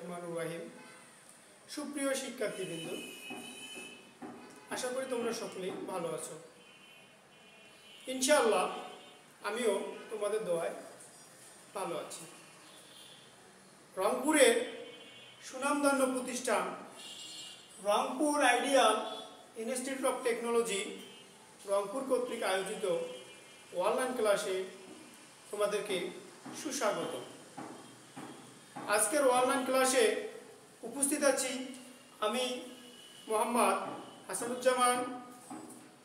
রহমানুর রহিম। সুপ্রিয় শিক্ষার্থীবৃন্দ, আশা করি তোমরা সকলেই ভালো আছো। ইনশাআল্লাহ আমিও তোমাদের দোয়ায় ভালো আছি। রংপুরের সুনামধন্য প্রতিষ্ঠান Rangpur ideal institute of technology Rangpur কর্তৃক আয়োজিত অনলাইন ক্লাসে তোমাদেরকে সুস্বাগত। আজকের অনলাইন ক্লাসে উপস্থিত আছি আমি Mohammad Hasanuzzaman,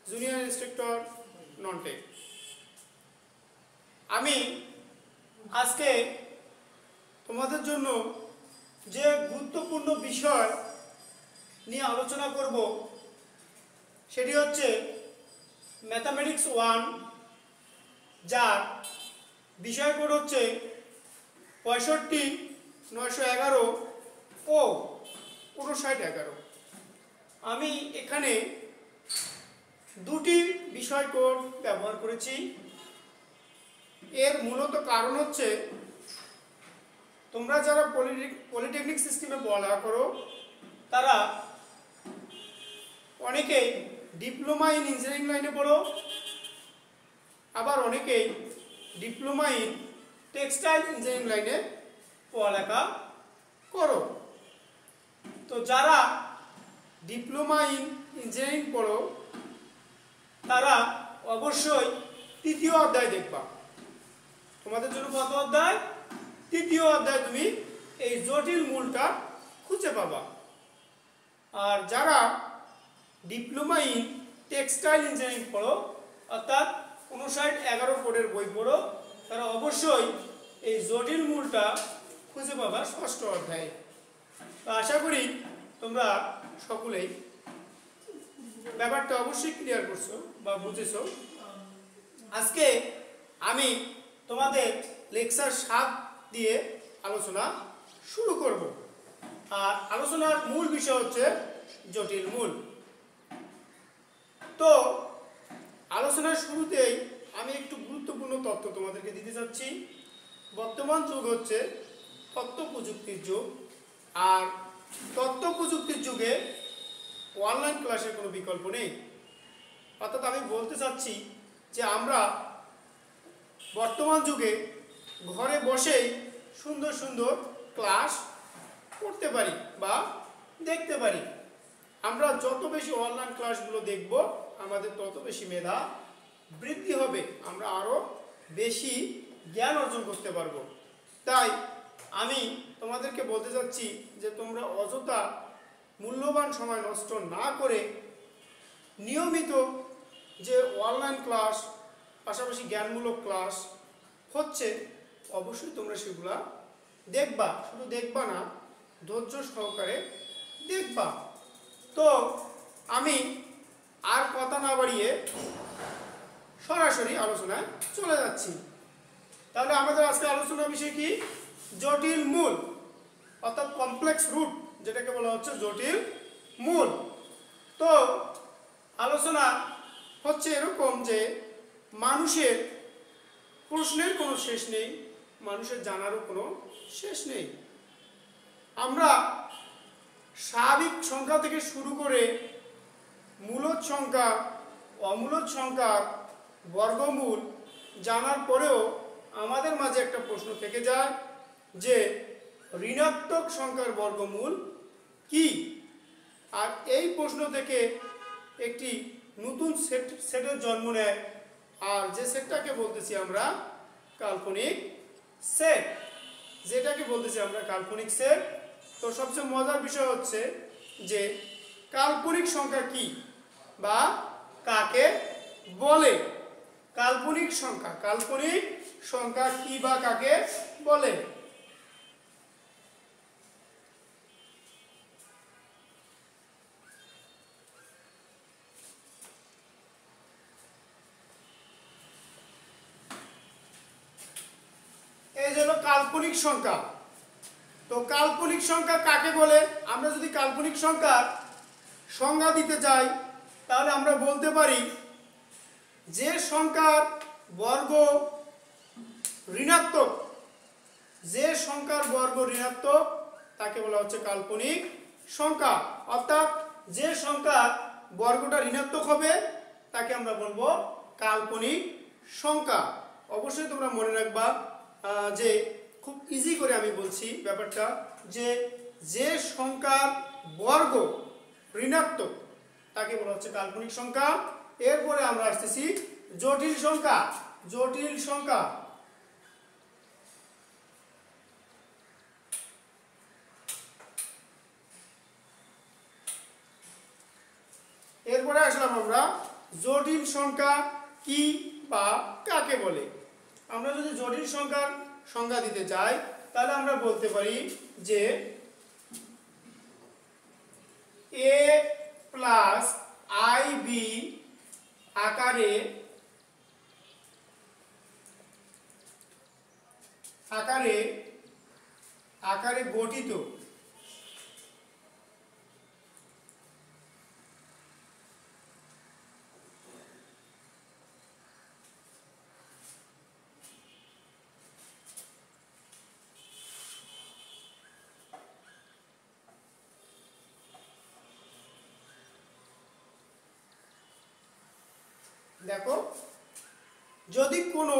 junior instructor non-tech. আমি আজকে তোমাদের জন্য যে গুরুত্বপূর্ণ বিষয় নিয়ে আলোচনা করব সেটি হচ্ছে ম্যাথামেটিক্স 1, যার বিষয় কোড হচ্ছে 65,911 ও 5911। আমি এখানে দুটি বিষয় কোড ব্যবহার করেছি। এর মূলত কারণ হচ্ছে তোমরা যারা পলিটেকনিক সিস্টেমে পড়ালেখা করো তারা অনেকেই ডিপ্লোমা ইন ইঞ্জিনিয়ারিং লাইনে পড়ো, আবার অনেকেই ডিপ্লোমা ইন টেক্সটাইল ইঞ্জিনিয়ারিং লাইনে পড়ালেখা করো। তো যারা ডিপ্লোমা ইন ইঞ্জিনিয়ারিং পড়ো তারা অবশ্যই তৃতীয় অধ্যায় দেখবা। তোমাদের জন্য কত অধ্যায়? তৃতীয় অধ্যায় তুমি এই জটিল মূলটা খুঁজে পাবা। আর যারা ডিপ্লোমা ইন টেক্সটাইল ইঞ্জিনিয়ারিং পড়ো অর্থাৎ 5911 কোডের বই পড়ো, তারা অবশ্যই এই জটিল মূলটা খুঁজে পাবা ষষ্ঠ অধ্যায়ে। তো আশা করি তোমরা সকলেই ব্যাপারটা অবশ্যই ক্লিয়ার করছো বা বুঝেছো। আজকে আমি তোমাদের লেকচার 7 দিয়ে আলোচনা শুরু করব। আর আলোচনার মূল বিষয় হচ্ছে জটিল মূল। তো আলোচনার শুরুতেই আমি একটু গুরুত্বপূর্ণ তথ্য তোমাদেরকে দিতে চাচ্ছি। বর্তমান যুগ হচ্ছে তথ্য প্রযুক্তির যুগ, আর তথ্য প্রযুক্তির যুগে অনলাইন ক্লাসের কোনো বিকল্প নেই। অর্থাৎ আমি বলতে চাচ্ছি যে আমরা বর্তমান যুগে ঘরে বসেই সুন্দর সুন্দর ক্লাস করতে পারি বা দেখতে পারি। আমরা যত বেশি অনলাইন ক্লাসগুলো দেখব আমাদের তত বেশি মেধা বৃদ্ধি হবে, আমরা আরও বেশি জ্ঞান অর্জন করতে পারবো। তাই আমি তোমাদেরকে বলতে চাচ্ছি যে তোমরা অযথা মূল্যবান সময় নষ্ট না করে নিয়মিত যে অনলাইন ক্লাস পাশাপাশি জ্ঞানমূলক ক্লাস হচ্ছে অবশ্যই তোমরা সেগুলা দেখবা। শুধু দেখবা না, ধৈর্য সহকারে দেখবা। তো আমি আর কথা না বাড়িয়ে সরাসরি আলোচনায় চলে যাচ্ছি। তাহলে আমাদের আজকে আলোচনার বিষয় কি? জটিল মূল, অর্থাৎ কমপ্লেক্স রুট, যেটাকে বলা হচ্ছে জটিল মূল। তো আলোচনা হচ্ছে এরকম যে মানুষের প্রশ্নের কোনো শেষ নেই, মানুষের জানারও কোনো শেষ নেই। আমরা স্বাভাবিক সংখ্যা থেকে শুরু করে মূলদ সংখ্যা, অমূলদ সংখ্যার বর্গমূল জানার পরেও আমাদের মাঝে একটা প্রশ্ন থেকে যায় যে ঋণাত্মক সংখ্যার বর্গমূল কি? আর এই প্রশ্ন থেকে একটি নতুন সেটের জন্ম নেয়, আর যে সেটটাকে বলতেছি আমরা কাল্পনিক সেট, যেটাকে বলতেছি আমরা কাল্পনিক সেট। তো সবচেয়ে মজার বিষয় হচ্ছে যে কাল্পনিক সংখ্যা কি বা কাকে বলে? কাল্পনিক সংখ্যা কি বা কাকে বলে? এই হলো কাল্পনিক সংখ্যা। তো কাল্পনিক সংখ্যা কাকে বলে? আমরা যদি কাল্পনিক সংখ্যার সংজ্ঞা দিতে যাই তাহলে আমরা বলতে পারি যে সংখ্যার বর্গ ঋণাত্মক, যে সংখ্যার বর্গ ঋণাত্মক তাকে বলা হচ্ছে কাল্পনিক সংখ্যা। অর্থাৎ যে সংখ্যার বর্গটা ঋণাত্মক হবে তাকে আমরা বলবো কাল্পনিক সংখ্যা। অবশ্যই তোমরা মনে রাখবা যে খুব ইজি করে আমি বলছি ব্যাপারটা, যে যে সংখ্যার বর্গ ঋণাত্মক তাকে বলা হচ্ছে কাল্পনিক সংখ্যা। এরপরে আমরা আসতেছি জটিল সংখ্যা। জটিল সংখ্যা এরপরে আসলাম আমরা জটিল সংখ্যা কি বা কাকে বলে। আমরা যদি জটিল সংখ্যার সংজ্ঞা দিতে চাই তাহলে আমরা বলতে পারি যে a প্লাস IB আকারে গঠিত দেখো, যদি কোনো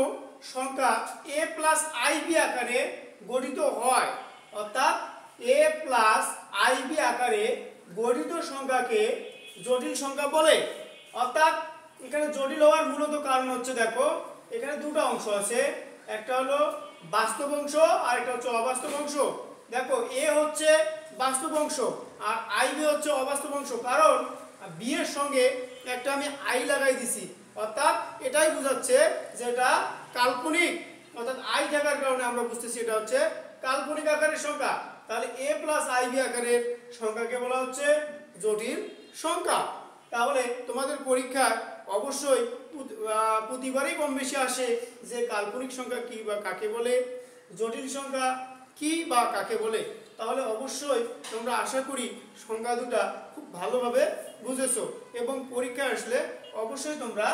সংখ্যা a প্লাস IB আকারে গঠিত হয়, অর্থাৎ a প্লাস IB আকারে গঠিত সংখ্যাকে জটিল সংখ্যা বলে। অর্থাৎ এখানে জটিল হওয়ার মূলত কারণ হচ্ছে, দেখো এখানে দুটো অংশ আছে, একটা হলো বাস্তব অংশ আর একটা হচ্ছে অবাস্তব অংশ। দেখো a হচ্ছে বাস্তব অংশ আর IB হচ্ছে অবাস্তব অংশ, কারণ b এর সঙ্গে একটা আমি i লাগাই দিছি, অর্থাৎ এটাই বোঝাচ্ছে যে এটা কাল্পনিক। অর্থাৎ i থাকার কারণে আমরা বুঝতেছি এটা হচ্ছে কাল্পনিক আকারের সংখ্যা। তাহলে a প্লাস IB আকারের সংখ্যাকে বলা হচ্ছে জটিল সংখ্যা। তাহলে তোমাদের পরীক্ষায় অবশ্যই প্রতিবারই কম বেশি আসে যে কাল্পনিক সংখ্যা কি বা কাকে বলে, জটিল সংখ্যা কি বা কাকে বলে। তাহলে অবশ্যই তোমরা আশা করি সংখ্যা দুটা খুব ভালোভাবে বুঝেছো এবং পরীক্ষায় আসলে অবশ্যই তোমরা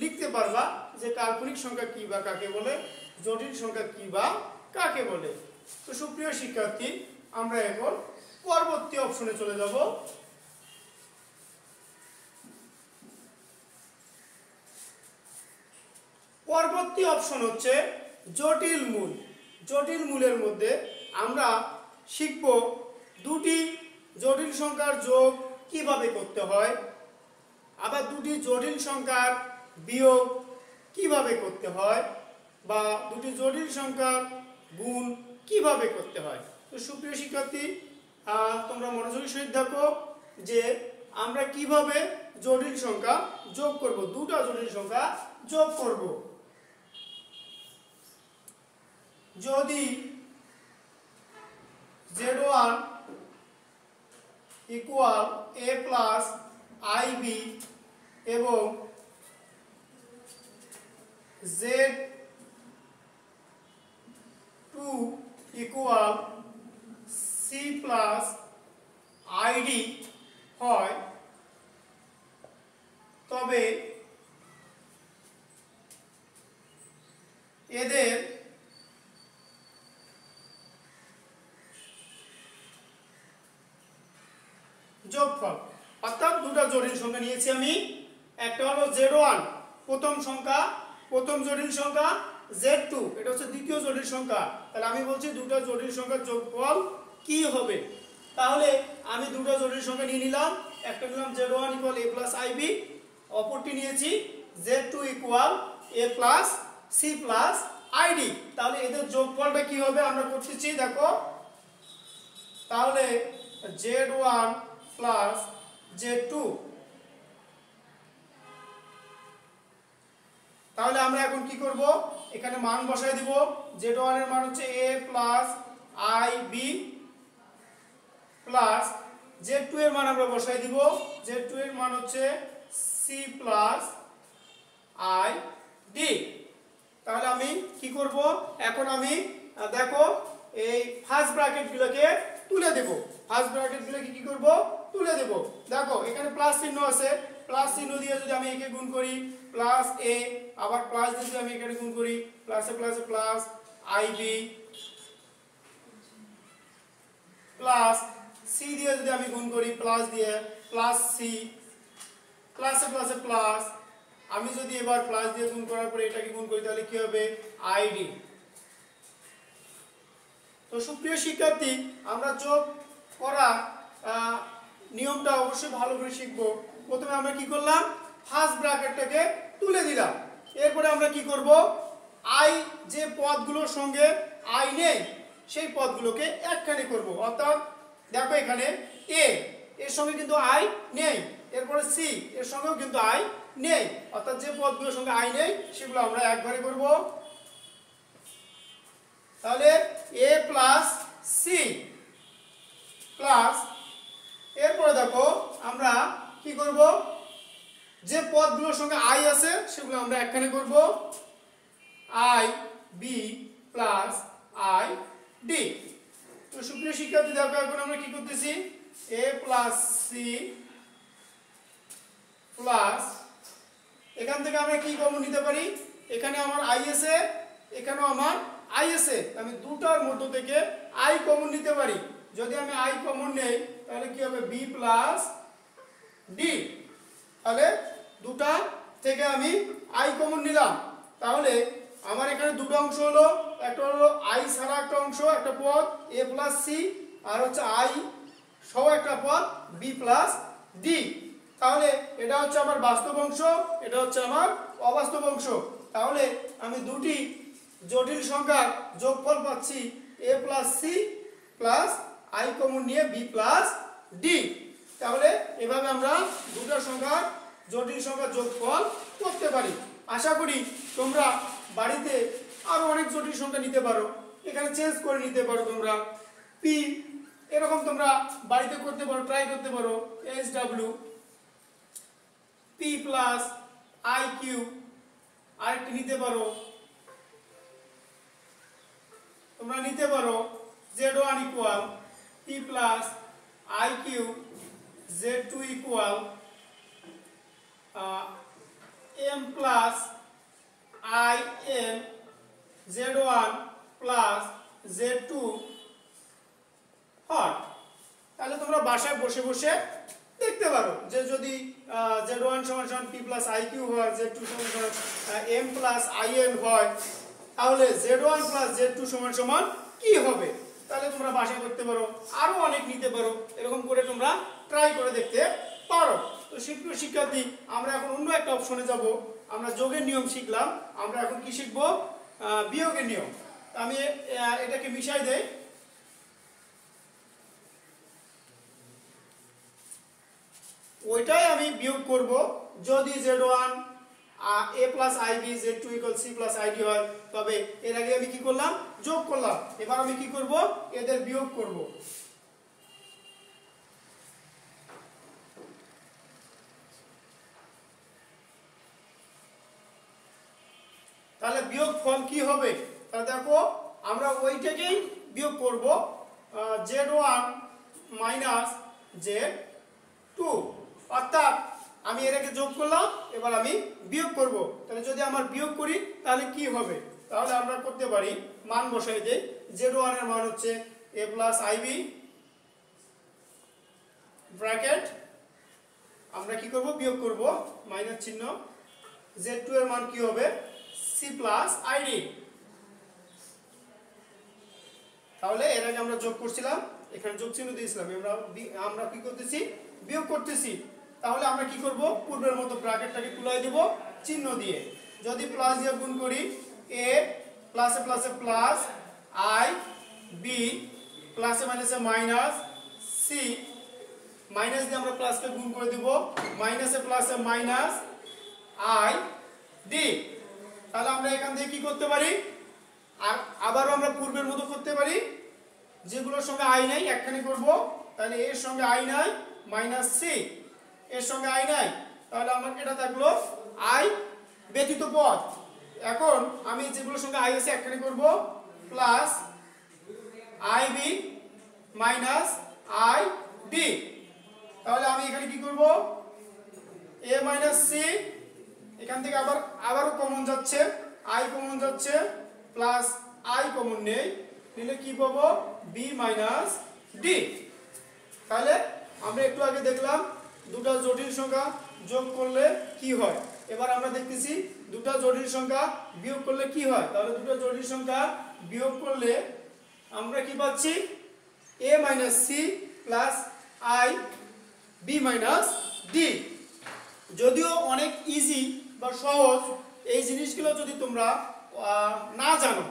লিখতে পারবা যে কাল্পনিক সংখ্যা কি বা কাকে বলে, জটিল সংখ্যা কি বা কাকে বলে। তো সুপ্রিয় শিক্ষার্থী, আমরা এখন পরবর্তী অপশনে চলে যাব। পরবর্তী অপশন হচ্ছে জটিল মূল। জটিল মূলের মধ্যে আমরা শিখব দুটি জটিল সংখ্যার যোগ কিভাবে করতে হয়, আবার দুটি জটিল সংখ্যার বিয়োগ কিভাবে করতে হয়, বা দুটি জটিল সংখ্যার গুণ কিভাবে করতে হয়। তো সুপ্রিয় শিক্ষার্থী, তোমরা মনোযোগী সহিত দেখো যে আমরা কিভাবে জটিল সংখ্যা যোগ করব, দুটো জটিল সংখ্যা যোগ করব। যদি Z1 equal a plus IB এবং Z2 equal C plus ID হয়, তবে এদের যোগফল, অর্থাৎ দুটো জটিল সংখ্যা নিয়েছি আমি, একটা হলো Z1 প্রথম সংখ্যা, প্রথম জটিল সংখ্যা, Z2 এটা হচ্ছে দ্বিতীয় জটিল সংখ্যা। তাহলে আমি বলছি দুটো জটিল সংখ্যার যোগফল কি হবে। তাহলে আমি দুটো জটিল সংখ্যা নিয়ে নিলাম, একটা নিলাম Z1 equal a plus IB, অপরটি নিয়েছি Z2 equal a plus C plus ID। তাহলে এদের যোগফলটা কি হবে আমরা করতেছি, দেখো তাহলে Z1 প্লাস Z2, তাহলে আমরা এখন কি করব, এখানে মান বসাই দিব। Z1 এর মান হচ্ছে a plus IB plus Z2 এর মান আমরা বসাই দিব, Z2 এর মান হচ্ছে C প্লাস ID। তাহলে আমি কি করব, এখন আমি দেখো এই ফার্স্ট ব্র্যাকেটগুলোকে তুলে দেব, ফার্স্ট ব্র্যাকেটগুলোকে কি করব, তুলে দেব। দেখো এখানে প্লাস চিহ্ন আছে, প্লাস চিহ্ন দিয়ে যদি আমি একে গুণ করি প্লাস a, আবার প্লাস দিয়ে যদি আমি এখানে গুণ করি প্লাসে প্লাসে প্লাস IB প্লাস সি দিয়ে যদি আমি গুণ করি প্লাস দিয়ে প্লাস সি প্লাসে প্লাসে প্লাস, আমি যদি এবার প্লাস দিয়ে গুণ করার পরে এটাকে গুণ করি তাহলে কি হবে আইডি। তো সুপ্রিয় শিক্ষার্থী, আমরা যোগ করা নিয়মটা অবশ্যই ভালো করে শিখবো। প্রথমে আমরা কি করলাম, ফার্স্ট ব্র্যাকেটটাকে তুলে দিলাম, এরপরে আমরা কি করব, আই যে পদগুলোর সঙ্গে আই নেই সেই পদগুলোকে একখানে করব। অর্থাৎ দেখো এখানে এ এর সঙ্গে কিন্তু আই নেই, এরপরে সি এর সঙ্গেও কিন্তু আই নেই, অর্থাৎ যে পদগুলোর সঙ্গে আই নেই সেগুলো আমরা এক ঘরে করব। তাহলে এ প্লাস সি প্লাস, এরপরে দেখো আমরা কি করব, যে পদগুলোর সঙ্গে আই আছে সেগুলো আমরা একখানে করব, i b plus i d. তো সুপ্রিয় শিক্ষার্থী দেখো এখন আমরা কি করতেছি, এ প্লাস সি প্লাস, এখান থেকে আমরা কি কমন নিতে পারি, এখানে আমার আই আছে এখানেও আমার আই আছে, আমি দুটার মধ্য থেকে আই কমন নিতে পারি। যদি আমি আই কমন নেই তাহলে কি হবে বি প্লাস ডি। তাহলে দুটা থেকে আমি আই কমন নিলাম, তাহলে আমার এখানে দুটো অংশ হলো, একটা হলো আই ছাড়া একটা অংশ একটা পদ এ প্লাস সি, আর হচ্ছে আই সহ একটা পদ বি প্লাস ডি। তাহলে এটা হচ্ছে আমার বাস্তব অংশ, এটা হচ্ছে আমার অবাস্তব অংশ। তাহলে আমি দুটি জটিল সংখ্যার যোগফল পাচ্ছি a plus c plus i common নিয়ে বি প্লাস ডি। তাহলে এভাবে আমরা দুটো সংখ্যার জটিল সংখ্যার যোগফল করতে পারি। আশা করি তোমরা বাড়িতে আরো অনেক জটিল সংখ্যা নিতে পারো, এখানে চেঞ্জ করে নিতে পারো তোমরা, পি এরকম তোমরা বাড়িতে করতে পারো, ট্রাই করতে পারো, এস ডাব্লিউ পি প্লাস আই কিউ আরেকটি নিতে পারো, তোমরা নিতে পারো z1 equal p plus i q z2 equal m plus i n z1 plus z2 হট। তাহলে তোমরা বাসায় বসে বসে দেখতে পারো যে যদি z1 সমান সমান p প্লাস আই কিউ হয়, z2 সমান সমান m প্লাস আই এন হয়, তাহলে z1 প্লাস z2 সমান সমান কি হবে। তাহলে তোমরা বাসায় করতে পারো, আরো অনেক নিতে পারো, এরকম করে তোমরা ট্রাই করে দেখতে পারো। তো শিক্ষার্থী, আমরা এখন অন্য একটা অপশনে যাব। আমরা যোগের নিয়ম শিখলাম, আমরা এখন কি শিখবো, বিয়োগের নিয়ম। আমি এটাকে মিশাই দেই, ওইটাই আমি বিয়োগ করব। যদি z1 a প্লাস আইব z2 equal c plus ID হয়, তবে এর আগে আমি কি করলাম, যোগ করলাম। এবার আমি কি করব, এদের বিয়োগ করব। তাহলে বিয়োগ ফল কি হবে, তাহলে দেখো আমরা ওইটাকেই বিয়োগ করব, z1 মাইনাস z2, অর্থাৎ আমি এটাকে যোগ করলাম, এবার আমি বিয়োগ করব। তাহলে যদি আমার বিয়োগ করি তাহলে কি হবে, তাহলে আমরা করতে পারি মান বসাই দেই। z1 এর মান হচ্ছে a প্লাস আইবি ব্র্যাকেট, আমরা কি করব, বিয়োগ করব, মাইনাস চিহ্ন, z2 এর মান কি হবে c প্লাস আইডি। তাহলে এর আগে আমরা যোগ করছিলাম, এখানে যোগ চিহ্ন দিয়েছিলাম, আমরা কি করতেছি, বিয়োগ করতেছি। তাহলে আমরা কি করব, পূর্বের মতো ব্র্যাকেটটাকে তুলাই দেব চিহ্ন দিয়ে। যদি প্লাস দিয়ে গুণ করি, a প্লাসে প্লাসে প্লাস আই বি প্লাসে মাইনাসে মাইনাস সি, মাইনাস দিয়ে আমরা প্লাসকে গুণ করে দেব, মাইনাসে প্লাসে মাইনাস আই ডি। তাহলে আমরা এখান থেকে কি করতে পারি, আর আবারও আমরা পূর্বের মতো করতে পারি, যেগুলোর সঙ্গে আই নাই একখানে করব। তাহলে এর সঙ্গে আই নাই মাইনাস সি, এর সঙ্গে আই নাই, তাহলে আমার এটা থাকলো আই ব্যতীত পদ। এখন আমি যেগুলোর সঙ্গে আই আছে একখানে করব, plus i b minus i d. তাহলে আমি এখানে কি করব, এ মাইনাস সি, এখান থেকে আবারও কমন যাচ্ছে, আই কমন যাচ্ছে, প্লাস আই কমন নেই, নিলে কি পাবো, বি মাইনাস ডি। তাহলে আমরা একটু আগে দেখলাম দুটো জটিল সংখ্যা যোগ করলে কি হয়, এবার আমরা দেখতেছি দুটো জটিল সংখ্যা বিয়োগ করলে কি হয়। তাহলে দুটো জটিল সংখ্যা বিয়োগ করলে আমরা কি পাচ্ছি, a minus c plus i b minus d. যদিও অনেক ইজি বা সহজ, এই জিনিসগুলো যদি তোমরা না জানো,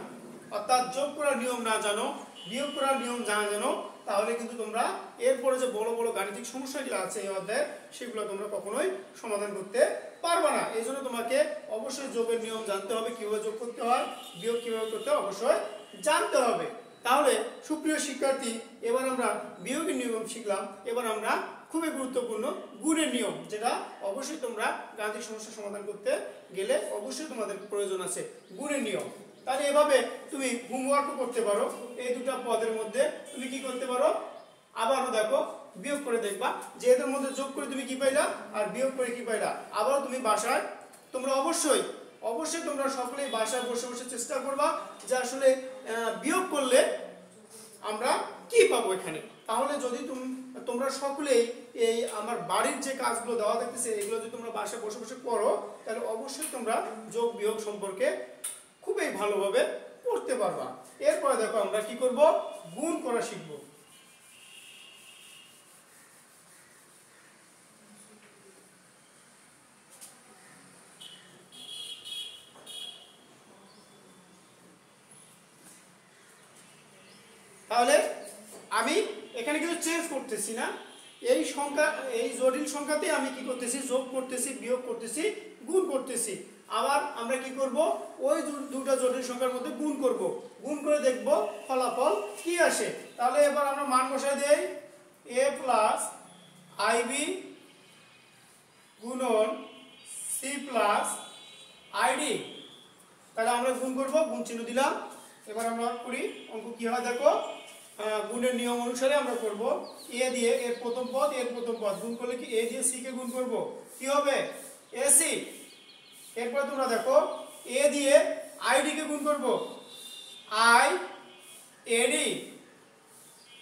অর্থাৎ যোগ করার নিয়ম না জানো, বিয়োগ করার নিয়ম না জানো, তাহলে কিন্তু তোমরা এরপরে যে বড় বড় গাণিতিক সমস্যাগুলো আছে এই অধ্যায়ে, সেগুলো তোমরা কখনোই সমাধান করতে পারবে না। এই জন্য তোমাকে অবশ্যই যোগের নিয়ম জানতে হবে, কীভাবে যোগ করতে হয়, বিয়োগ কীভাবে করতে হয় অবশ্যই জানতে হবে। তাহলে সুপ্রিয় শিক্ষার্থী, এবার আমরা বিয়োগের নিয়ম শিখলাম, এবার আমরা খুবই গুরুত্বপূর্ণ গুণের নিয়ম, যেটা অবশ্যই তোমরা গাণিতিক সমস্যা সমাধান করতে গেলে অবশ্যই তোমাদের প্রয়োজন আছে গুণের নিয়ম। তাহলে এভাবে তুমি হোমওয়ার্কও করতে পারো, এই দুটো পদের মধ্যে তুমি কি করতে পারো, আবারও দেখো বিয়োগ করে দেখবা যে এদের মধ্যে যোগ করে তুমি কি পাইলা আর বিয়োগ করে কি পাইলা। আবারও তুমি বাসায় তোমরা অবশ্যই তোমরা সকলেই বাসায় বসে বসে চেষ্টা করবা যে আসলে বিয়োগ করলে আমরা কি পাবো এখানে। তাহলে যদি তোমরা সকলেই এই আমার বাড়ির যে কাজগুলো দেওয়া থাকতেছে এগুলো যদি তোমরা বাসায় বসে বসে করো, তাহলে অবশ্যই তোমরা যোগ বিয়োগ সম্পর্কে খুবই ভালোভাবে পড়তে পারবা। এরপরে দেখো আমরা কি করব, গুণ করা শিখব। তাহলে আমি এখানে কিন্তু চেঞ্জ করতেছি না, এই সংখ্যা এই জটিল সংখ্যাতে আমি কি করতেছি, যোগ করতেছি, বিয়োগ করতেছি, গুণ করতেছি। আবার আমরা কি করব, ওই দুটো জটিল সংখ্যার মধ্যে গুণ করব, গুণ করে দেখব ফলাফল কি আসে। তাহলে এবার আমরা মান বসাই দেই, a প্লাস আইবি গুণন সি প্লাস আইডি। তাহলে আমরা গুণ করব, গুণ চিহ্ন দিলাম। এবার আমরা করি, অঙ্ক কি হয় দেখো, গুণের নিয়ম অনুসারে আমরা করব, এ দিয়ে এর প্রথম পদ গুণ করলে কি, এ দিয়ে সি কে গুণ করব, কি হবে এসি। এরপর তোমরা দেখো এ দিয়ে আইডি কে গুণ করব, আই এডি।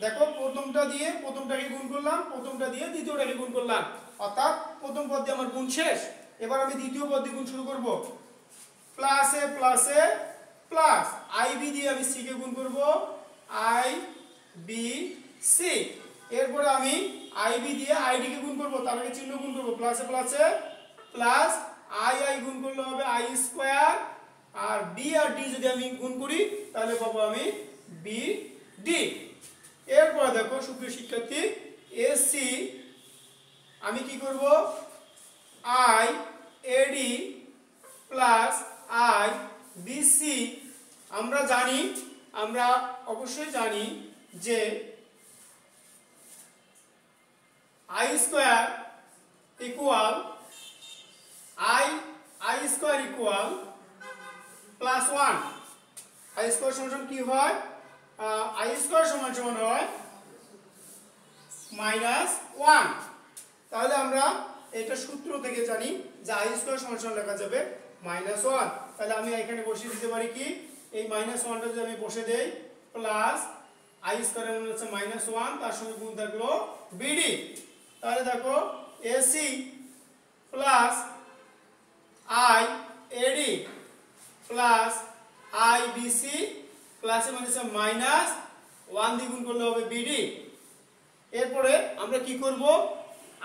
দেখো প্রথমটা দিয়ে প্রথমটাকে গুণ করলাম, প্রথমটা দিয়ে দ্বিতীয়টাকে গুণ করলাম, অর্থাৎ প্রথম পদ দিয়ে আমার গুণ শেষ। এবার আমি দ্বিতীয় পদ দিয়ে গুণ শুরু করব, প্লাস এ প্লাস আইবি দিয়ে আমি সি কে গুণ করব, আই বি সি। এরপরে আমি আইবি দিয়ে আইডি কে গুণ করব, তার আগে চিহ্ন গুণ করব, প্লাসে প্লাস আই গুণ করলে হবে আই স্কয়ার, আর বি আর ডি যদি আমি গুণ করি তাহলে পাবো আমি বি ডি। এরপরে দেখো সুপ্রিয় শিক্ষার্থী, এসি আমি কি করব, i ad plus i bc. আমরা অবশ্যই জানি যে i square equal i square equal plus 1। I square সমান কি হয়, আই স্কয়ার সমান হয় -1। তাহলে আমরা এটা সূত্র থেকে জানি যে আই স্কয়ার সমান লেখা যাবে -1। তাহলে আমি এখানে বসিয়ে দিতে পারি কি, এই -1টা যদি আমি বসে দেই, প্লাস আই স্কয়ার মানে হচ্ছে -1, তার সঙ্গে গুণ থাকলো বিডি। তাহলে দেখো ac plus i ad plus i bc প্লাসে মানে হচ্ছে -1 দিয়ে গুণ করলে হবে বিডি। এরপরে আমরা কি করব,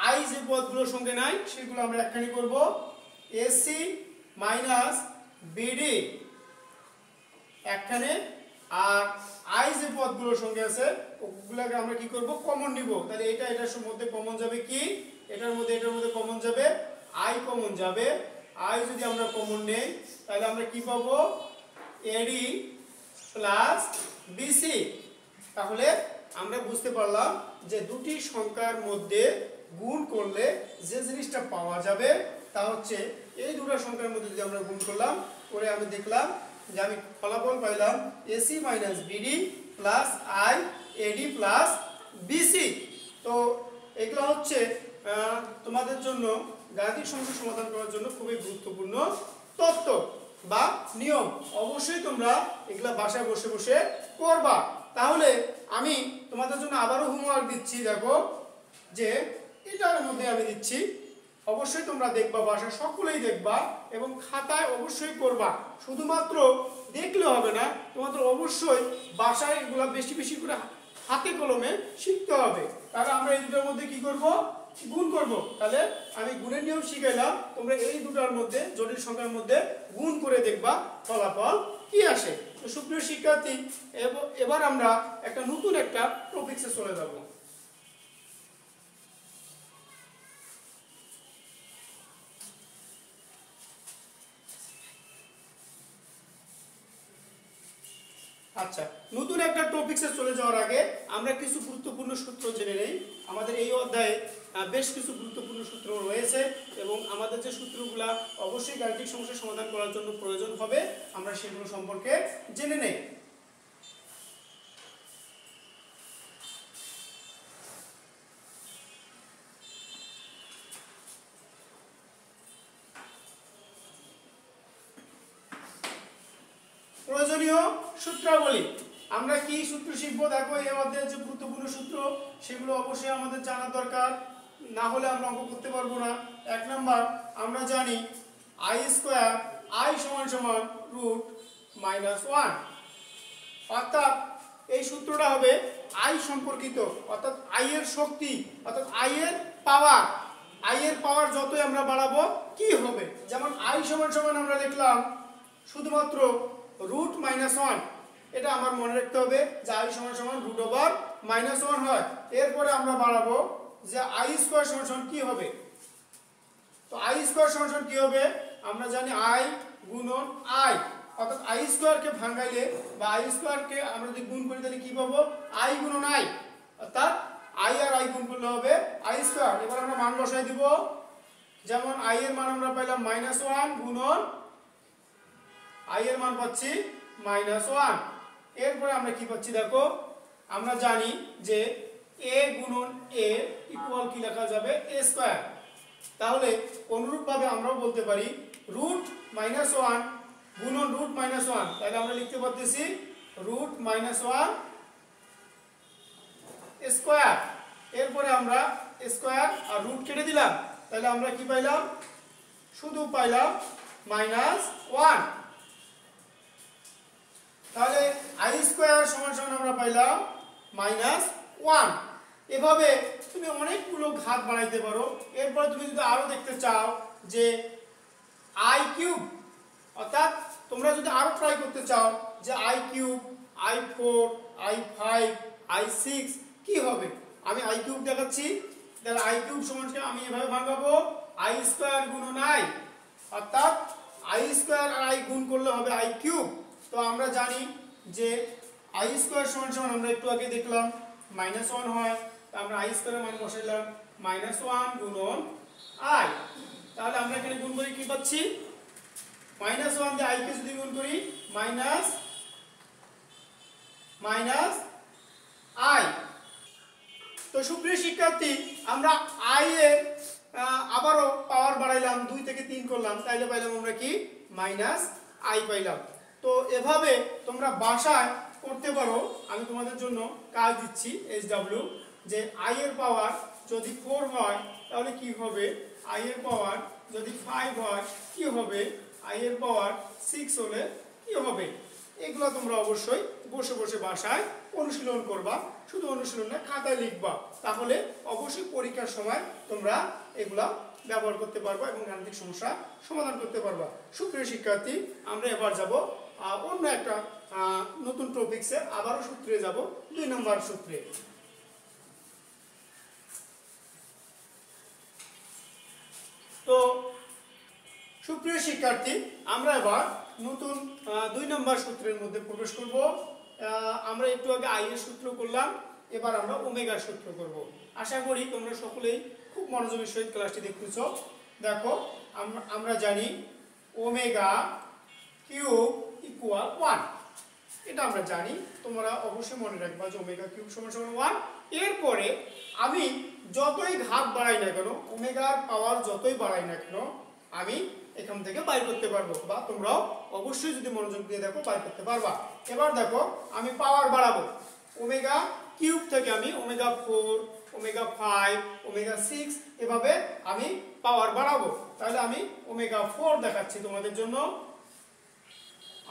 আই যে পদগুলোর সঙ্গে নাই সেগুলো আমরা একখানি করব, এসি মাইনাস বিডি একখানে, আর আই যে পদগুলোর সঙ্গে আছে ওগুলোকে আমরা কি করব, কমন নিব। তাহলে এটার মধ্যে কমন যাবে কি, এটার মধ্যে কমন যাবে আই, কমন যাবে আই। যদি আমরা কমন নেই তাহলে আমরা কি পাবো, এডি প্লাস বিসি। তাহলে আমরা বুঝতে পারলাম যে দুটি সংখ্যার মধ্যে গুণ করলে যে জিনিসটা পাওয়া যাবে তা হচ্ছে, এই দুটো সংখ্যার মধ্যে যদি আমরা গুণ করলাম করে আমি দেখলাম যে আমি ফলাফল পাইলাম ac minus bd plus i ad plus bc. তো এগুলো হচ্ছে তোমাদের জন্য গাণিতিক সমস্যা সমাধান করার জন্য খুবই গুরুত্বপূর্ণ তত্ত্ব বা নিয়ম। অবশ্যই তোমরা এগুলা বাসায় বসে বসে করবা। তাহলে আমি তোমাদের তোমাদের জন্য আবারও হোমওয়ার্ক দিচ্ছি। দেখো যে এটার মধ্যে আমি দিচ্ছি, অবশ্যই তোমরা দেখবা, বাসায় সকলেই দেখবা এবং খাতায় অবশ্যই করবা। শুধুমাত্র দেখলে হবে না, তোমাদের অবশ্যই বাসায় এগুলো বেশি বেশি করে হাতে কলমে শিখতে হবে। তাহলে আমরা এই দুটোর মধ্যে কি করব, গুণ করব। তাহলে আমি গুণের নিয়ম শিখাইলাম, তোমরা এই দুটোর মধ্যে জটিল সংখ্যার মধ্যে গুণ করে দেখবা ফলাফল কি আসে। তো সুপ্রিয় শিক্ষার্থী, এবার আমরা একটা নতুন একটা টপিকসে চলে যাব। আচ্ছা, নতুন একটা টপিকসে চলে যাওয়ার আগে আমরা কিছু গুরুত্বপূর্ণ সূত্র জেনে নেই। আমাদের এই অধ্যায়ে বেশ কিছু গুরুত্বপূর্ণ সূত্র রয়েছে এবং আমাদের যে সূত্রগুলা অবশ্যই গাণিতিক সমস্যার সমাধান করার জন্য প্রয়োজন হবে, আমরা সেগুলো সম্পর্কে জেনে নেই। প্রয়োজনীয় সূত্রাবলী, আমরা কি সূত্র শিখবো? দেখো এই অধ্যায়ের যে গুরুত্বপূর্ণ সূত্র সেগুলো অবশ্যই আমাদের জানার দরকার, না হলে আমরা অঙ্ক করতে পারবো না। 1 নাম্বার, আমরা জানি আই স্কোয়ার আই সমান সমান রুট মাইনাস 1, অর্থাৎ এই সূত্রটা হবে আই সম্পর্কিত, অর্থাৎ আই এর শক্তি, অর্থাৎ আই এর পাওয়ার। আই এর পাওয়ার যতই আমরা বাড়াবো কি হবে, যেমন আই সমান সমান আমরা লিখলাম শুধুমাত্র রুট মাইনাস 1, এটা আমার মনে রাখতে হবে যে আই সমান সমান রুট ওভার মাইনাস 1 হয়। এরপরে আমরা বাড়াবো যে আই স্কোয়ার সমান সমান কি হবে। তো আই স্কোয়ার সমান সমান কি হবে, আমরা জানি আই গুণন আই, অর্থাৎ আই স্কোয়ারকে ভাঙাইলে বা আই স্কোয়ারকে আমরা যদি গুণ করি তাহলে কি পাবো, আই গুণন আই, অর্থাৎ আই আর আই গুণ করলে হবে আই স্কোয়ার। এবার আমরা মান বসাই দিব, যেমন আই এর মান আমরা পাইলাম -1 গুণন আই এর মান পাচ্ছি -1। এরপরে আমরা কি পাচ্ছি, দেখো আমরা জানি যে a গুণন a ইকুয়াল কি লেখা যাবে, a স্কয়ার। তাহলে অনুরূপভাবে আমরাও বলতে পারি রুট -1 গুণন রুট -1, তাহলে আমরা লিখতে পারতেছি রুট -1 স্কয়ার। এরপরে আমরা স্কয়ার আর রুট কেটে দিলাম, তাহলে আমরা কি পাইলাম, শুধু পাইলাম -1। তাহলে আই স্কয়ার সমান সমান আমরা পাইলাম -1। এভাবে তুমি অনেকগুলো ঘাত বানাইতে পারো। এরপর তুমি যদি আরো দেখতে চাও যে আই কিউব, অর্থাৎ তোমরা যদি আরো ট্রাই করতে চাও যে I cube, i4, i5, i6 কি হবে, আমি আই কিউব দেখাচ্ছি। তাহলে আই কিউব সমান আমি এভাবে ভাঙাবো আই স্কয়ার গুণন আই, অর্থাৎ আই স্কয়ার আর আই গুণ করলে হবে আই কিউব। তো আমরা জানি যে আই স্কয়ার সমান সমান আমরা একটু আগে দেখলাম -1 হয়, আমরা আই স্কয়ারের মান বসাইলাম -1 গুণন আই। তাহলে আমরা এখানে গুণ করে কি পাচ্ছি, -1 দিয়ে আই কে যদি গুণ করি মাইনাস আই। তো সুপ্রিয় শিক্ষার্থী, আমরা আই এর আবারও পাওয়ার বাড়াইলাম, 2 থেকে 3 করলাম, তাইলে পাইলাম আমরা কি -i পাইলাম। তো এভাবে তোমরা বাসায় করতে পারো। আমি তোমাদের জন্য কাজ দিচ্ছি SW, যে i এর পাওয়ার যদি 4 হয় তাহলে কি হবে, i এর পাওয়ার যদি 5 হয় কি হবে, i এর পাওয়ার 6 হলে কি হবে। এগুলো তোমরা অবশ্যই বসে বসে বাসায় অনুশীলন করবা, শুধু অনুশীলন না খাতায় লিখবা, তাহলে অবশ্যই পরীক্ষার সময় তোমরা এগুলা ব্যবহার করতে পারবা এবং গাণিতিক সমস্যা সমাধান করতে পারবা। সুপ্রিয় শিক্ষার্থী, আমরা এবার যাব অন্য একটা নতুন টপিকসে, আবারও সূত্রে যাব, 2 নম্বর সূত্রে। তো সুপ্রিয় শিক্ষার্থী, আমরা এবার নতুন 2 নম্বর সূত্রের মধ্যে প্রবেশ করব। আমরা একটু আগে আই এর সূত্র করলাম, এবার আমরা ওমেগার সূত্র করব। আশা করি তোমরা সকলেই খুব মনোযোগের সহিত ক্লাসটি দেখতেছো। দেখো আমরা জানি ওমেগা কিউব ইকুয়াল 1, এটা আমরা জানি, তোমরা অবশ্যই মনে রাখবা যে ওমেগা কিউব সমান সমান 1। এরপরে আমি যতই ঘাত বাড়াই না কেন, ওমেগার পাওয়ার যতই বাড়াই না কেন, আমি এখান থেকে বাইর করতে পারবো, বা তোমরাও অবশ্যই যদি মনোযোগ দিয়ে দেখো বাইর করতে পারবা। এবার দেখো আমি পাওয়ার বাড়াবো, ওমেগা কিউব থেকে আমি ওমেগা 4, ওমেগা 5, ওমেগা 6 এভাবে আমি পাওয়ার বাড়াবো। তাহলে আমি ওমেগা 4 দেখাচ্ছি তোমাদের জন্য।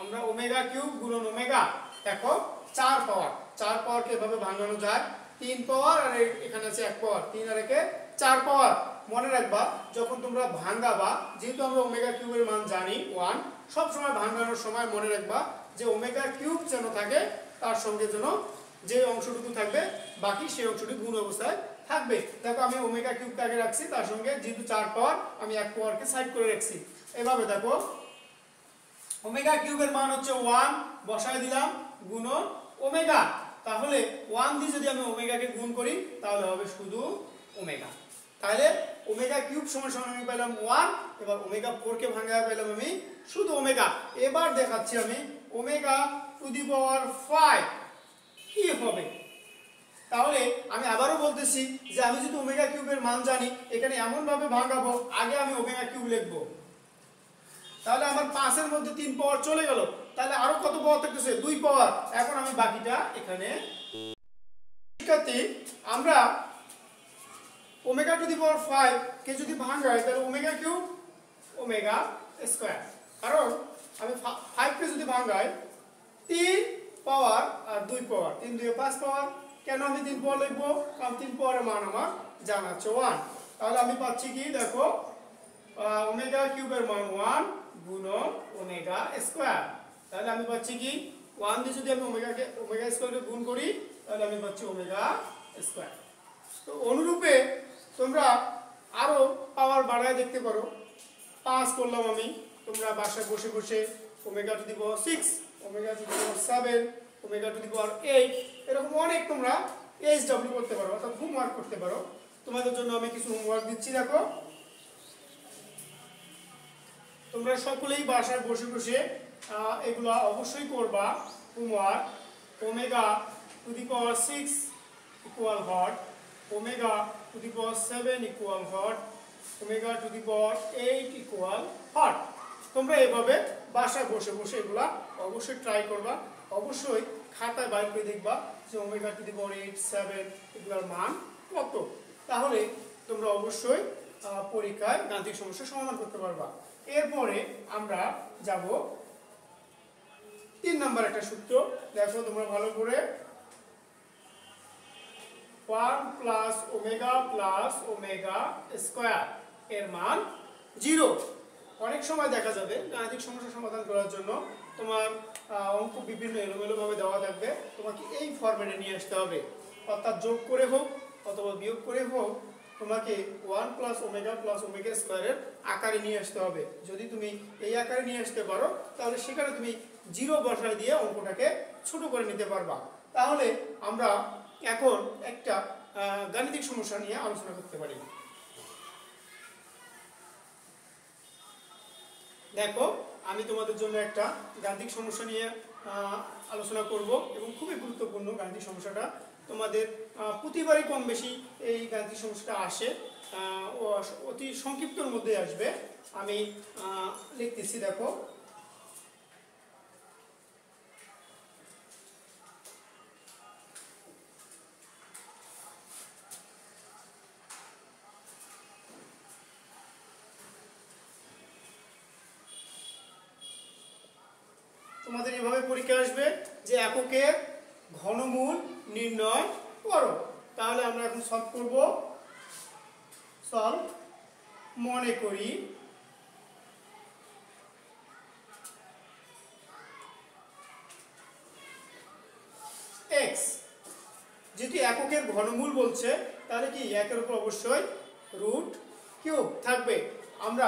আমরা ওমেগা কিউব গুণন ওমেগা, দেখো 4 পাওয়ার, 4 পাওয়ারকে এভাবে ভাঙানো যায়। 3 পাওয়ার আর এখানে আছে 1 পাওয়ার, 3 আর 1 4 পাওয়ার। মনে রাখবা যখন তোমরা ভাঙাবা, যেহেতু আমরা ওমেগা কিউবের মান জানি 1, সব সময় ভাঙানোর সময় মনে রাখবা যে ওমেগা কিউব যেন থাকে, তার সঙ্গে যেন যে অংশটুকু থাকবে বাকি সেই অংশটি গুণ অবস্থায় থাকবে। দেখো আমি ওমেগা কিউবকে আগে রাখছি, তার সঙ্গে যেহেতু 4 পাওয়ার আমি 1 পাওয়ারকে সাইড করে রাখছি। এভাবে দেখো ওমেগা কিউবের মান হচ্ছে 1, বসায় দিলাম গুণন ওমেগা। তাহলে 1 দিয়ে যদি আমি ওমেগাকে গুণ করি তাহলে হবে শুধু ওমেগা। তাহলে ওমেগা কিউব সমান সমান আমি পেলাম 1, এবার ওমেগা 4 কে ভাঙায় পেলাম আমি শুধু ওমেগা। এবার দেখাচ্ছি আমি ওমেগা টু দি পাওয়ার 5 কি হবে। তাহলে আমি আবারও বলতেছি যে আমি যদি ওমেগা কিউবের মান জানি, এখানে এমন ভাবে ভাঙাবো, আগে আমি ওমেগা কিউব লিখবো, তাহলে আমার 5 এর মধ্যে 3 পাওয়ার চলে গেল, তাহলে আরো কত পাওয়ার থাকতেছে 2 পাওয়ার। এখন আমি বাকিটা এখানে শিক্ষার্থী, আমরা ওমেগা টু দি পাওয়ার 5 কে যদি ভাঙাই তাহলে ওমেগা কিউব ওমেগা স্কয়ার, কারণ আমি 5 কে যদি ভাঙাই 3 পাওয়ার আর 2 পাওয়ার, 3 2 5 পাওয়ার। কেন আমি 3 পাওয়ার লিখবো, কারণ 3 পাওয়ারের মান আমার জানা আছে 1। তাহলে আমি পাচ্ছি কি, দেখো ওমেগা কিউবের মান 1 গুণন ওমেগা স্কয়ার। তাহলে আমি পাচ্ছি কি 1 দিয়ে যদি আমি ওমেগা স্কয়ারকে গুণ করি তাহলে আমি পাচ্ছি ওমেগা স্কয়ার। তো অনুরূপে তোমরা আরো পাওয়ার বাড়ায় দেখতে পারো। 5 করলাম আমি, তোমরা বাসায় বসে বসে omega to the power 6, omega to the power 7, omega to the power 8 এরকম অনেক তোমরা এইচডব্লিউ করতে পারো, অর্থাৎ হোমওয়ার্ক করতে পারো। তোমাদের জন্য আমি কিছু হোমওয়ার্ক দিচ্ছি, দেখো তোমরা সকলেই বাসায় বসে বসে এগুলা অবশ্যই করবা homework. Omega to the power 6 equal hot, omega to the power 7 equal hot, omega to the power 8 equal hot. তোমরা এভাবে বাসায় বসে বসে এগুলা অবশ্যই ট্রাই করবা। অবশ্যই খাতায় বাইর করে দেখবা যে ওমেগা টু দি পাওয়ার 8, 7 এগুলার মান কত। তাহলে তোমরা অবশ্যই পরীক্ষায় গাণিতিক সমস্যার সমাধান করতে পারবা। এরপরে আমরা যাব 3 নম্বর একটা সূত্র। দেখো তোমরা ভালো করে, 1 প্লাস ওমেগা স্কয়ার এর মান 0। অনেক সময় দেখা যাবে গাণিতিক সমস্যা সমাধান করার জন্য তোমার অঙ্ক বিভিন্ন এলোমেলোভাবে দেওয়া থাকবে, তোমাকে এই ফরম্যাটে নিয়ে আসতে হবে, অর্থাৎ যোগ করে হোক অথবা বিয়োগ করে হোক তোমাকে 1 প্লাস ওমেগা স্কয়ারের আকারে নিয়ে আসতে হবে। যদি তুমি এই আকারে নিয়ে আসতে পারো তাহলে সেখানে তুমি 0 বসায় দিয়ে অঙ্কটাকে ছোট করে নিতে পারবা। তাহলে আমরা এখন একটা গাণিতিক সমস্যা নিয়ে আলোচনা করতে পারি। দেখো আমি তোমাদের জন্য একটা গাণিতিক সমস্যা নিয়ে আলোচনা করব এবং খুবই গুরুত্বপূর্ণ গাণিতিক সমস্যাটা। তোমাদের প্রতিবারই কম বেশি এই গাণিতিক সমস্যাটা আসে, অতি সংক্ষিপ্তর মধ্যে আসবে। আমি লিখতেছি, দেখো তোমাদের এভাবে পরীক্ষা আসবে যে এককের ঘনমূল নির্ণয় করো। তাহলে আমরা এখন সলভ করব। সলভ, মনে করি x, যেহেতু এককের ঘনমূল বলছে তাহলে কি একের উপর অবশ্যই রুট কিউব থাকবে। আমরা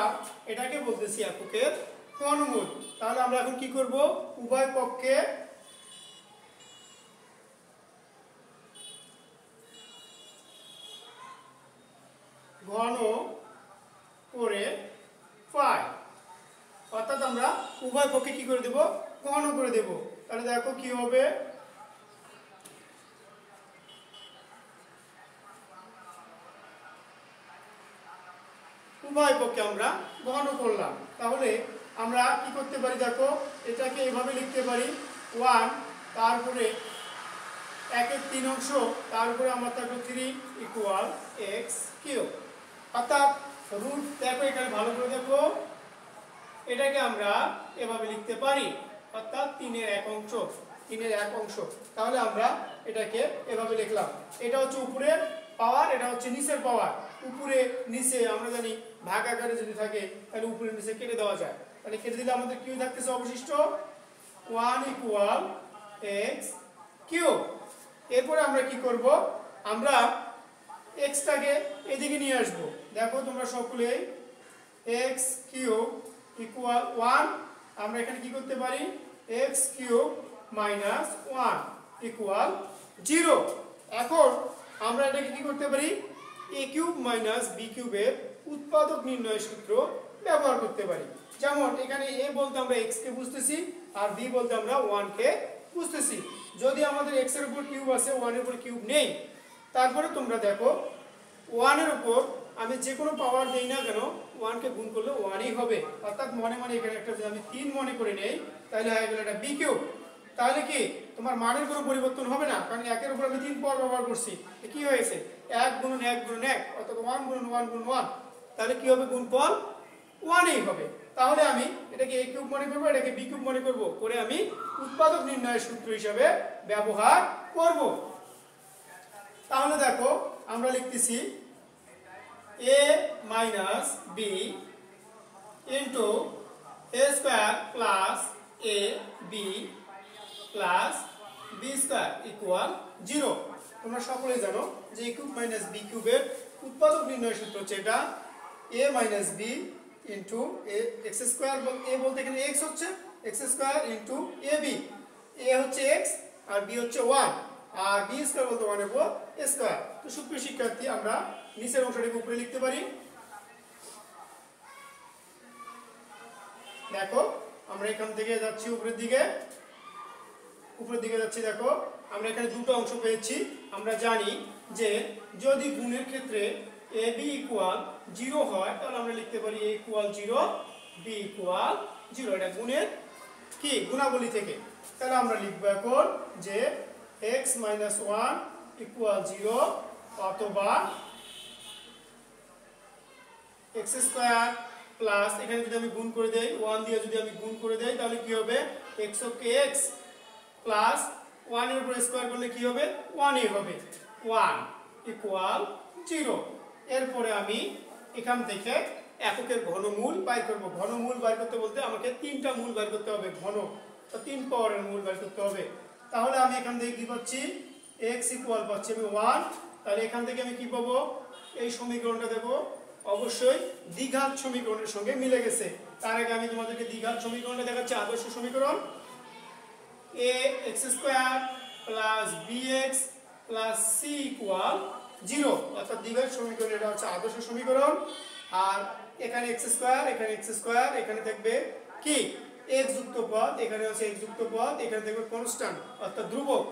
এটাকে বলতেছি এককের ঘনমূল। তাহলে আমরা এখন কি করব, উভয় পক্ষে ঘন করে পাই, অর্থাৎ আমরা উভয় পক্ষে কি করে দেব, ঘন করে দেব। তাহলে দেখো কি হবে, উভয় পক্ষে আমরা ঘন করলাম। তাহলে আমরা কি করতে পারি, দেখো এটাকে এইভাবে লিখতে পারি 1 তারপরে 1 এর 3 অংশ, তার উপরে আমার থাকলো 3 ইকুয়াল এক্স কিউব। অর্থাৎ রুট, দেখো এখানে ভালো করে দেখো, এটাকে আমরা এভাবে লিখতে পারি, অর্থাৎ 3 এর 1 অংশ, 3 এর 1 অংশ। তাহলে আমরা এটাকে এভাবে লিখলাম। এটা হচ্ছে উপরের পাওয়ার, এটা হচ্ছে নিচের পাওয়ার। উপরে নিচে আমরা জানি ভাগ আকারে যদি থাকে তাহলে উপরে নিচে কেটে দেওয়া যায়। তাহলে কেটে দিলে আমাদের কি থাকতেছে অবশিষ্ট 1 ইকুয়াল এক্স কিউব। এরপরে আমরা কি করব, আমরা এক্সটাকে এদিকে নিয়ে আসবো। দেখো তোমরা সকলেই এক্স কিউব ইকুয়াল 1, আমরা এখানে কি করতে পারি, এক্স কিউব মাইনাস 1 ইকুয়াল 0। এখন আমরা এটাকে কি করতে পারি, এ কিউব মাইনাস বি কিউবের উৎপাদক নির্ণয়ের সূত্র ব্যবহার করতে পারি। যেমন এখানে এ বলতে আমরা এক্স কে বুঝতেছি, আর বি বলতে আমরা 1 কে বুঝতেছি। যদি আমাদের এক্স এর উপর কিউব আছে, 1 এর উপর কিউব নেই, তারপরে তোমরা দেখো 1 এর উপর আমি যে কোনো পাওয়ার দেই না কেন, 1 কে গুণ করলে 1ই হবে। অর্থাৎ মনে মনে এখানে একটা যদি আমি 3 মনে করে নেই, তাহলে হয়ে গেল এটা বি কিউব। তাহলে কি তোমার মানের কোনো পরিবর্তন হবে না, কারণ 1 এর উপর আমি 3 পাওয়ার ব্যবহার করছি। কি হয়েছে, 1 গুণন 1 গুণন 1, অর্থাৎ 1 গুণন 1 গুণন 1, তাহলে কি হবে, গুণফল 1ই হবে। তাহলে আমি এটাকে এ কিউব মনে করব, এটাকে বি কিউব মনে করব, করে আমি উৎপাদক নির্ণয়ের সূত্র হিসাবে ব্যবহার করব। তাহলে দেখো আমরা লিখতেছি a minus b into a square plus a b plus b square equal 0। তোমরা সকলেই জানো যে এ কিউব মাইনাস বি কিউবের উৎপাদক নির্ণয়ের সূত্র হচ্ছে এটা a minus b into x square, a বলতে এখানে এক্স হচ্ছে x square into a b. A হচ্ছে এক্স আর বি হচ্ছে 1, আর বি স্কোয়ার বলতে 1 এর উপর স্কোয়ার। তো সুপ্রিয় শিক্ষার্থী, আমরা নিচের অংশটাকে উপরে লিখতে পারি। দেখো আমরা এখান থেকে যাচ্ছি উপরের দিকে যাচ্ছি। দেখো আমরা এখানে দুটো অংশ পেয়েছি। আমরা জানি যে যদি গুণের ক্ষেত্রে এ বি ইকুয়াল 0 হয়, তাহলে আমরা লিখতে পারি এ ইকুয়াল 0, বি ইকুয়াল 0। এটা গুণের কি গুণাবলী থেকে। তাহলে আমরা লিখবো এখন যে x মাইনাস 1 ইকুয়াল 0, অথবা এক্স স্কোয়ার প্লাস, এখানে যদি আমি গুণ করে দেই 1 দিয়ে, যদি আমি গুণ করে দেই তাহলে কি হবে, এক্স ওকে এক্স প্লাস 1 এর উপর স্কোয়ার করলে কি হবে, 1ই হবে, 1 ইকুয়াল 0। এরপরে আমি এখান থেকে এককের ঘনমূল বাইর করব। ঘনমূল বাইর করতে বলতে আমাকে 3টা মূল বাইর করতে হবে, ঘন, তো 3 পাওয়ারের মূল বাইর করতে হবে। তাহলে আমি এখান থেকে কি পাচ্ছি, x ইকুয়াল পাচ্ছি আমি 1। তাহলে এখান থেকে আমি কি পাবো, এই সমীকরণটা দেখো অবশ্যই দ্বিঘাত সমীকরণের সঙ্গে মিলে গেছে। তার আগে আমি তোমাদেরকে দ্বিঘাত সমীকরণটা দেখাচ্ছি। আদর্শ সমীকরণ a x square plus bx plus c equal 0, অর্থাৎ দ্বিঘাত সমীকরণ, এটা হচ্ছে আদর্শ সমীকরণ। আর এখানে x স্কয়ার, এখানে x স্কয়ার, এখানে থাকবে কি x যুক্ত পদ, এখানে আছে x যুক্ত পদ, এখানে থাকবে কনস্ট্যান্ট অর্থাৎ ধ্রুবক।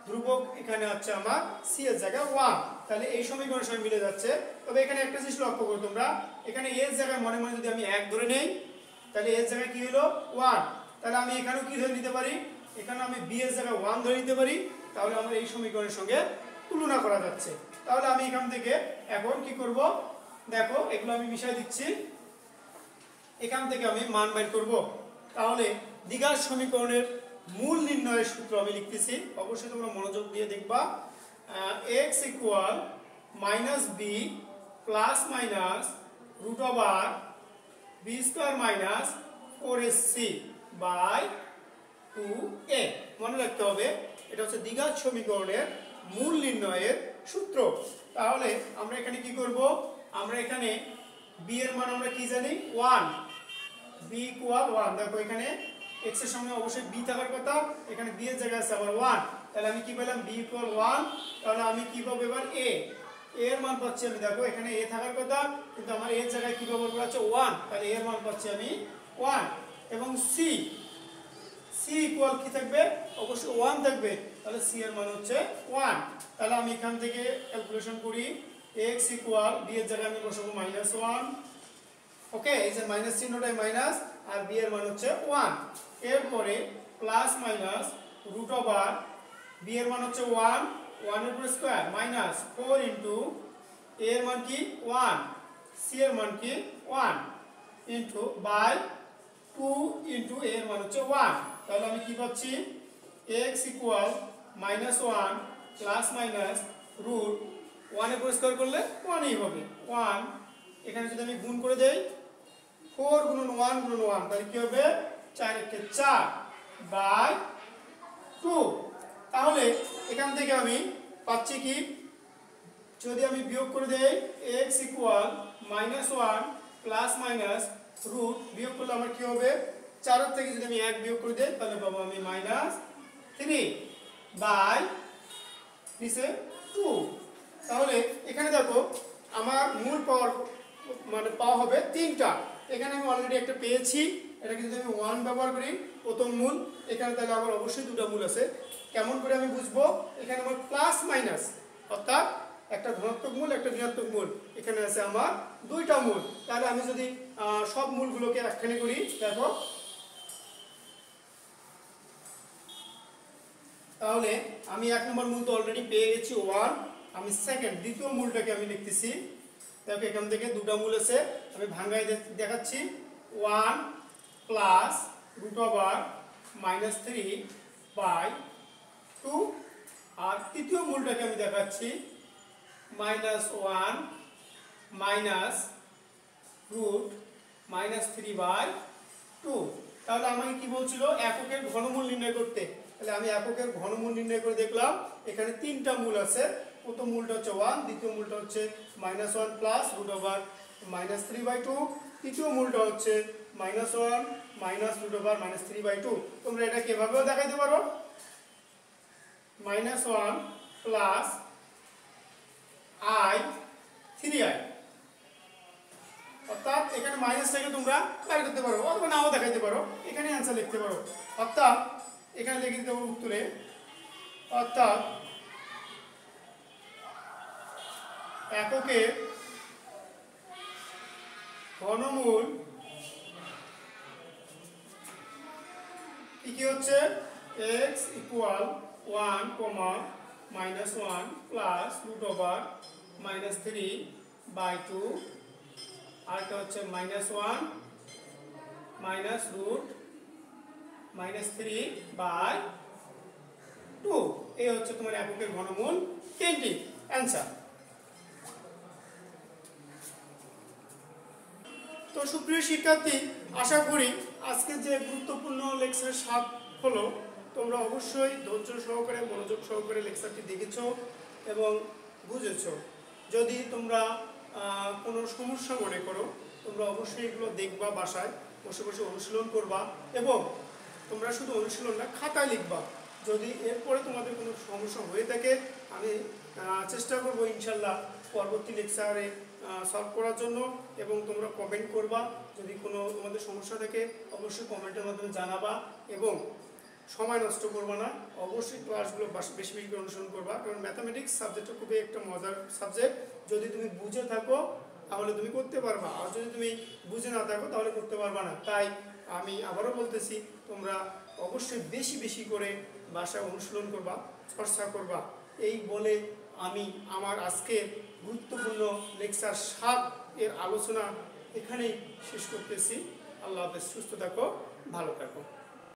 ধ্রুবক এখানে আছে আমার c এর জায়গায় 1। তাহলে এই সমীকরণের সঙ্গে মিলে যাচ্ছে। তবে এখানে একটা জিনিস লক্ষ্য করো তোমরা, এখানে a এর জায়গায় মনে মনে যদি আমি 1 ধরে নেই, তাহলে a এর জায়গায় কি হলো 1। তাহলে আমি এখানেও কি ধরে নিতে পারি, এখানে আমি b এর জায়গায় 1 ধরে নিতে পারি। তাহলে আমরা এই সমীকরণের সঙ্গে তুলনা করা যাচ্ছে। তাহলে আমি এখান থেকে এখন কি করব, দেখো এগুলো আমি মিশাই দিচ্ছি, এখান থেকে আমি মান বের করব। তাহলে দ্বিঘাত সমীকরণের মূল নির্ণয়ের সূত্র আমি লিখতেছি, অবশ্যই তোমরা মনোযোগ দিয়ে দেখবা। x equal minus b plus minus root over b square minus 4ac by 2a। মনে রাখতে হবে এটা হচ্ছে দ্বিঘাত সমীকরণের মূল নির্ণয়ের সূত্র। তাহলে আমরা এখানে কি করব, আমরা এখানে b এর মান আমরা কি জানি 1, b ইকুয়াল 1। দেখো এখানে x এর সঙ্গে অবশ্যই b থাকার কথা, এখানে b এর জায়গায় আছে আবার 1। তাহলে আমি কি পেলাম, b ইকুয়াল 1। তাহলে আমি কি পাবো এবার a এর মান পাচ্ছি আমি, দেখো এখানে a থাকার কথা কিন্তু আমার a এর জায়গায় কি ব্যবহার করা আছে 1, তাহলে এর মান পাচ্ছি আমি 1। এবং c ইকুয়াল কি থাকবে, অবশ্যই 1 থাকবে, তাহলে c এর মান হচ্ছে 1। তাহলে আমি এখান থেকে ক্যালকুলেশন করি, x ইকুয়াল b এর জায়গায় আমি বসাবো -1। ওকে, এই যে মাইনাস চিহ্নটাই মাইনাস, আর b এর মান হচ্ছে 1। এরপরে plus minus root over b এর মান হচ্ছে 1, 1 এর উপর স্কয়ার মাইনাস 4 ইনটু এ এর মান কি 1, সি এর মান কি 1 ইনটু বাই 2 ইনটু এ এর মান হচ্ছে 1। তাহলে আমি কি পাচ্ছি x equal -1 plus minus root 1 এর উপর স্কয়ার করলে 1 ই হবে 1। এখানে যদি আমি গুণ করে দেই 4 গুণন 1 গুণন 1 তাহলে কি হবে 4 একে 4 বাই 2। তাহলে এখান থেকে আমি পাচ্ছি কি যদি আমি বিয়োগ করে দেই x equal -1 plus minus root বিয়োগ করলে আমার কি হবে 4 এর থেকে যদি আমি 1 বিয়োগ করে দেই তাহলে পাবো আমি -3 বাই নিচে 2। তাহলে এখানে দেখো আমার মূল পাওয়ার মানে পাওয়া হবে 3টা। এখানে আমি অলরেডি একটা পেয়েছি, এটাকে যদি আমি 1 ব্যবহার করি প্রথম মূল, এখানে তাহলে আমার অবশ্যই দুটো মূল আছে। কেমন করে আমি বুঝবো? এখানে আমার প্লাস মাইনাস অর্থাৎ একটা ধনাত্মক মূল একটা ঋণাত্মক মূল, এখানে আছে আমার দুইটা মূল। তাহলে আমি যদি সব মূলগুলোকে একখানে করি দেখো, তাহলে আমি 1 নম্বর মূল তো অলরেডি পেয়ে গেছি 1। আমি দ্বিতীয় মূলটাকে আমি লিখতেছি। দেখো এখান থেকে দুটো মূল আছে, আমি ভাঙায় দেখাচ্ছি 1 প্লাস রুট ওভার -3 বাই 2। আর তৃতীয় মূলটাকে আমি দেখাচ্ছি -1 মাইনাস রুট -3 বাই 2। তাহলে আমাকে কি বলছিল এককের ঘনমূল নির্ণয় করতে। তাহলে আমি এককের ঘনমূল নির্ণয় করে দেখলাম এখানে 3টা মূল আছে। প্রথম মূলটা হচ্ছে 1, দ্বিতীয় মূলটা হচ্ছে -1 প্লাস রুট ওভার -3/2, তৃতীয় মূলটা হচ্ছে -1 মাইনাস রুট ওভার -3/2। তোমরা এটা কিভাবেও দেখাইতে পারো -1 প্লাস i 3i, অর্থাৎ এখানে মাইনাসটাকে তোমরা বের করতে পারো অথবা নাও দেখাইতে পারো, এখানে অ্যান্সার লিখতে পারো। অর্থাৎ এখানে লিখে দিতে পারো উত্তরে, অর্থাৎ এককের ঘনমূল কি হচ্ছে x equal 1, -1 plus root over -3/2, আরটা হচ্ছে -1 মাইনাস রুট -3/2। এই হচ্ছে তোমার এককের ঘনমূল 3টি অ্যান্সার। তো সুপ্রিয় শিক্ষার্থী, আশা করি আজকে যে গুরুত্বপূর্ণ লেকচারের স্বাদ হলো তোমরা অবশ্যই ধৈর্য সহকারে মনোযোগ সহকারে লেকচারটি দেখেছো এবং বুঝেছো। যদি তোমরা কোনো সমস্যা মনে করো তোমরা অবশ্যই এগুলো দেখবা, বাসায় বসে বসে অনুশীলন করবা এবং তোমরা শুধু অনুশীলন না খাতায় লিখবা। যদি এরপরে তোমাদের কোনো সমস্যা হয়ে থাকে আমি চেষ্টা করবো ইনশাল্লাহ পরবর্তী লেকচারে সলভ করার জন্য, এবং তোমরা কমেন্ট করবা। যদি কোনো তোমাদের সমস্যা থাকে অবশ্যই কমেন্টের মাধ্যমে জানাবা এবং সময় নষ্ট করবা না। অবশ্যই ক্লাসগুলো বেশি বেশি করে অনুসরণ করবা, কারণ ম্যাথামেটিক্স সাবজেক্টটা খুবই একটা মজার সাবজেক্ট। যদি তুমি বুঝে থাকো তাহলে তুমি করতে পারবা, আর যদি তুমি বুঝে না থাকো তাহলে করতে পারবা না। তাই আমি আবারও বলতেছি তোমরা অবশ্যই বেশি বেশি করে ভাষা অনুশীলন করবা, চর্চা করবা। এই বলে আমি আমার আজকের গুরুত্বপূর্ণ লেকচার 7 এর আলোচনা এখানেই শেষ করতেছি। আল্লাহ হাফেজ, সুস্থ থাকো, ভালো থাকো।